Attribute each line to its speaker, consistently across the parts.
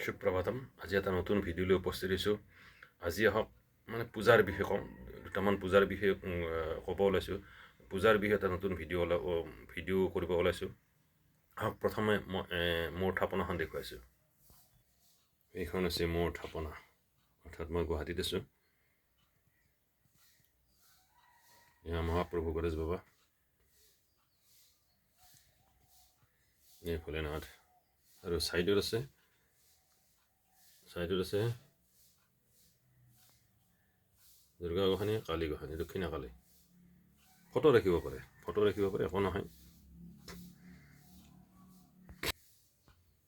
Speaker 1: সুপ্ৰভাতম। আজি এটা নতুন ভিডিঅ' লৈ উপস্থিত হৈছোঁ। আজি আহক মানে পূজাৰ বিষয়ে ক'ম, দুটামান পূজাৰ বিষয়ে ক'ব ওলাইছোঁ। পূজাৰ বিষয়ে এটা নতুন ভিডিঅ' কৰিব ওলাইছোঁ। আহক প্ৰথমে মই মোৰ থাপনাখন দেখুৱাইছোঁ। এইখন হৈছে মোৰ থাপনা, অৰ্থাৎ মই গুৱাহাটীত আছোঁ। এয়া মহাপ্ৰভু গণেশ বাবা, এই ভোলেনাথ, আৰু ছাইডত আছে দুৰ্গা গোসাঁনী, কালী গোসাঁনী, দক্ষিণা কালী। ফটো ৰাখিব পাৰে, একো নহয়।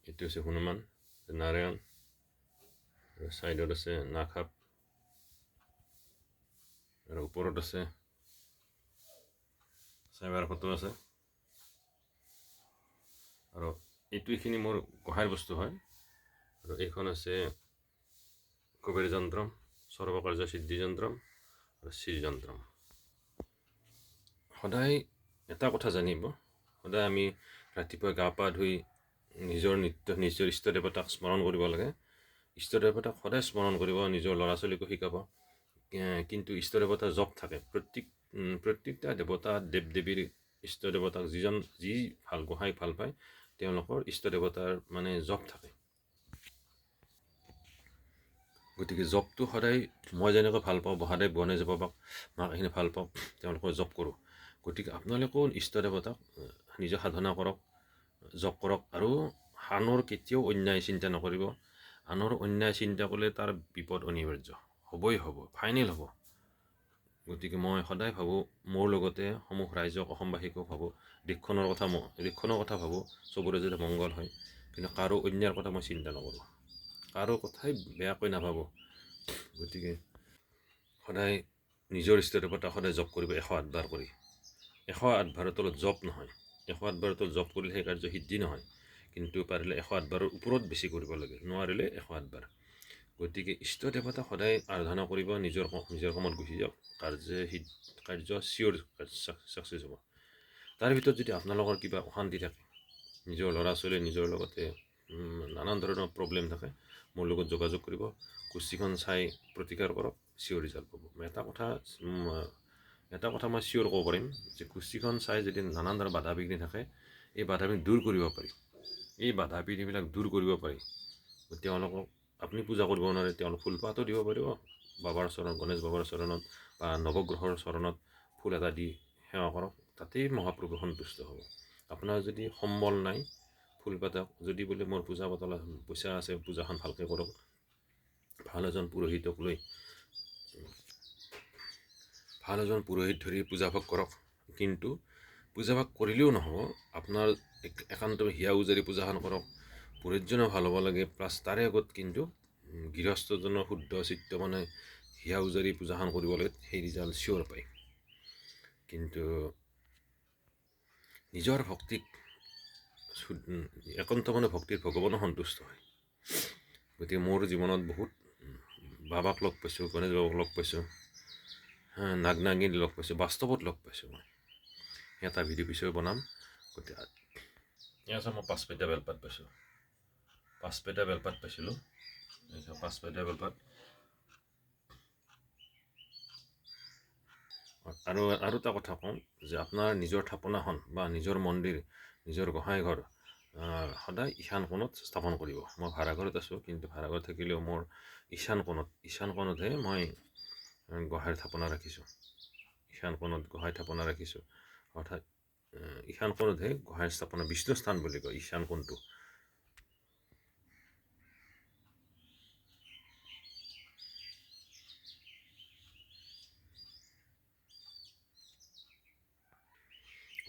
Speaker 1: এইটো হৈছে হনুমান, নাৰায়ণ, আৰু ছাইডত আছে নাগসাপ, আৰু ওপৰত আছে চাইবাৰ ফটো আছে। আৰু এইখিনি মোৰ গোসাঁইৰ বস্তু হয়। আৰু এইখন আছে কুবেৰ যন্ত্ৰম, সৰ্বকাৰ্য সিদ্ধি যন্ত্ৰম আৰু শ্ৰীযন্ত্ৰম। সদায় এটা কথা জানিব, সদায় আমি ৰাতিপুৱা গা পা ধুই নিজৰ ইষ্ট দেৱতাক স্মৰণ কৰিব লাগে। ইষ্ট দেৱতাক সদায় স্মৰণ কৰিব, নিজৰ ল'ৰা ছোৱালীকো শিকাব। কিন্তু ইষ্ট দেৱতাৰ জপ থাকে, প্ৰত্যেকটা দেৱতা দেৱ দেৱীৰ ইষ্ট দেৱতাক যি গোসাঁইক ভাল পায় তেওঁলোকৰ ইষ্ট দেৱতাৰ মানে জপ থাকে। গতিকে জপটো সদায় মই যেনেকৈ ভাল পাওঁ, মহাদেৱ গণেশ বাবাক মাক এইখিনি ভাল পাওঁ, তেওঁলোকৰ জপ কৰোঁ। গতিকে আপোনালোকেও ইষ্ট দেৱতাক নিজে সাধনা কৰক, জপ কৰক। আৰু আনৰ কেতিয়াও অন্যায় চিন্তা নকৰিব। আনৰ অন্যায় চিন্তা কৰিলে তাৰ বিপদ অনিবাৰ্য হ'বই, ফাইনেল হ'ব। গতিকে মই সদায় ভাবোঁ, মোৰ লগতে সমূহ ৰাইজক, অসমবাসীকো ভাবোঁ, দেশখনৰ কথা ভাবোঁ, চবৰে যাতে মংগল হয়। কিন্তু কাৰো অন্যায়ৰ কথা মই চিন্তা নকৰোঁ, কাৰো কথাই বেয়াকৈ নাভাবোঁ। গতিকে সদায় নিজৰ ইষ্ট দেৱতাক সদায় জপ কৰিব, 108 বাৰ কৰি। 108 বাৰৰ তলত জপ নহয়। 108 বাৰৰ তলত জপ কৰিলে সেই কাৰ্য সিদ্ধি নহয়। কিন্তু পাৰিলে 108 বাৰৰ ওপৰত বেছি কৰিব লাগে, নোৱাৰিলে 108 বাৰ। গতিকে ইষ্ট দেৱতাক সদায় আৰাধনা কৰিব, নিজৰ কামত গুচি যাওক, কাৰ্য চিয়'ৰ ছাকচেছ হ'ব। তাৰ ভিতৰত যদি আপোনালোকৰ কিবা অশান্তি থাকে, নিজৰ ল'ৰা ছোৱালী, নিজৰ লগতে নানান ধৰণৰ প্ৰব্লেম থাকে, মোৰ লগত যোগাযোগ কৰিব। কুস্তিখন চাই প্ৰতিকাৰ কৰক, চিয়'ৰ ৰিজাল্ট পাব। এটা কথা মই চিয়'ৰ ক'ব পাৰিম যে কুস্তিখন চাই যদি নানান ধৰণৰ বাধা বিঘিনি থাকে, এই বাধা বিঘিনি দূৰ কৰিব পাৰি। তেওঁলোকক আপুনি পূজা কৰিব নোৱাৰে, তেওঁলোক ফুলপাতো দিব পাৰিব, বাবাৰ চৰণত, গণেশ বাবাৰ চৰণত বা নৱগ্ৰহৰ চৰণত ফুল এটা দি সেৱা কৰক, তাতেই মহাপ্ৰভু সন্তুষ্ট হ'ব। আপোনাৰ যদি সম্বল নাই, ফুলপাতক যদি বোলে মোৰ পইচা আছে, পূজাখন ভালকৈ কৰক, ভাল এজন পুৰোহিত ধৰি পূজাভাগ কৰক। কিন্তু পূজাভাগ কৰিলেও নহ'ব, আপোনাৰ একান্ত হিয়া উজাৰি পূজাখন কৰক। পুৰোহিতজনো ভাল হ'ব লাগে, প্লাছ তাৰে আগত কিন্তু গৃহস্থজনৰ শুদ্ধ চিত্ত মানে হিয়া উজাৰি পূজাখন কৰিব লাগে, সেই ৰিজাল্ট চিয়'ৰ পায়। কিন্তু নিজৰ ভক্তিক একান্ত মানে ভক্তিত ভগৱানো সন্তুষ্ট হয়। গতিকে মোৰ জীৱনত বহুত বাবাক লগ পাইছোঁ, গণেশ বাবাক লগ পাইছোঁ, নাগ নাগিনী লগ পাইছোঁ, বাস্তৱত লগ পাইছোঁ। মই এটা ভিডিঅ' পিছলৈ বনাম। গতিকে মই 5 পেটা বেলপাত পাইছোঁ, 5 পেটা বেলপাত পাইছিলোঁ, 5 পেটা বেলপাত। আৰু এটা কথা কওঁ যে আপোনাৰ নিজৰ থাপনাখন বা নিজৰ মন্দিৰ, নিজৰ গোসাঁই ঘৰ সদায় ঈশান কোণত স্থাপন কৰিব। মই ভাড়াঘৰত আছোঁ, কিন্তু ভাড়াঘৰত থাকিলেও মোৰ ঈশান কোণতহে মই গোসাঁইৰ থাপনা ৰাখিছোঁ। অৰ্থাৎ ঈশান কোণতহে গোসাঁইৰ স্থাপনা, বিষ্ণু স্থান বুলি কয় ঈশান কোণটো।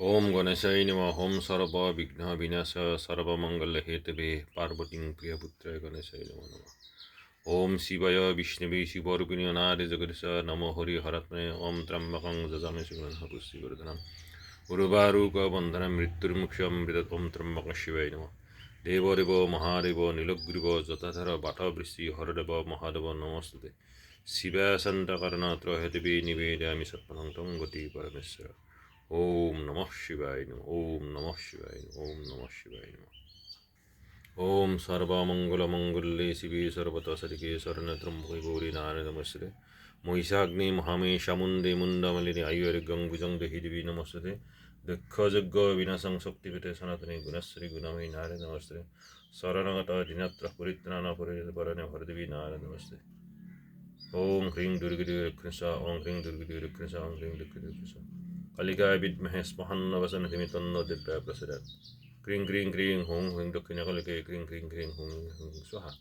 Speaker 1: ওম গণেশায় নমঃ। ওম সর্ব বিঘ্ন বিনাশ সর্বমঙ্গল হেতবে পার্বতী প্রিয়পুত্রায় গণেশায় নমঃ। ওম শিবায় বিষ্ণবে শিবরূপিণী অনাদি জগদীশ নমো হরি হরাত্মনে। ওম ত্র্যম্বকং যজামহে সুগন্ধ পুষ্টিবর্ধনম উর্বারুক বন্ধনম মৃত্যুর্মুক্ষমৃতৎ। ওম ত্র্যম্বক শিবায় নমঃ। দেবদেব মহাদেব নীলগ্রীব যথাধর বাটবৃষ্টি হরদেব মহাদেব নমস্তুতে। শিবাশন্তকর্ণত্র হেতবে নিবেদয়ামি সৎপদং তং গতি পরমেশ্বর। ওম নমঃ শিবায় নমঃ। ওম নমঃ শিবায় নমঃ। ওম নমঃ শিবায় নমঃ। ओम सर्वमंगलमंगल्ये शिवे सर्वतोषरिके शरणत्रम्बके गौरी नारायणी नमस्ते महिषाग्नि महामेशामुण्डे मुण्डमलिनी आयुर्गं भुजं देहि नमस्ते दक्षयज्ञ विनाशं शक्तिपीठे सनातने गुणश्री गुणमयी नारायणी नमस्ते शरणगत दिनत्र परित्राण परिवरणे हरदेवी नारायणी नमस्ते ओम ह्रीं दुर्गेन्द्रकृष्ण ओम ह्रीं दुर्गेन्द्रकृष्ण ओम ह्रीं दुर्गेन्द्रकृष्ण कालिकाय विद्महे स्महन्नवसन्नतिं तन्नो दिव्या प्रचोदयात् क्रीं क्रीं क्रीं हुं हुं दक्षिणकालिके क्रीं क्रीं क्रीं हुं हुं स्वाहा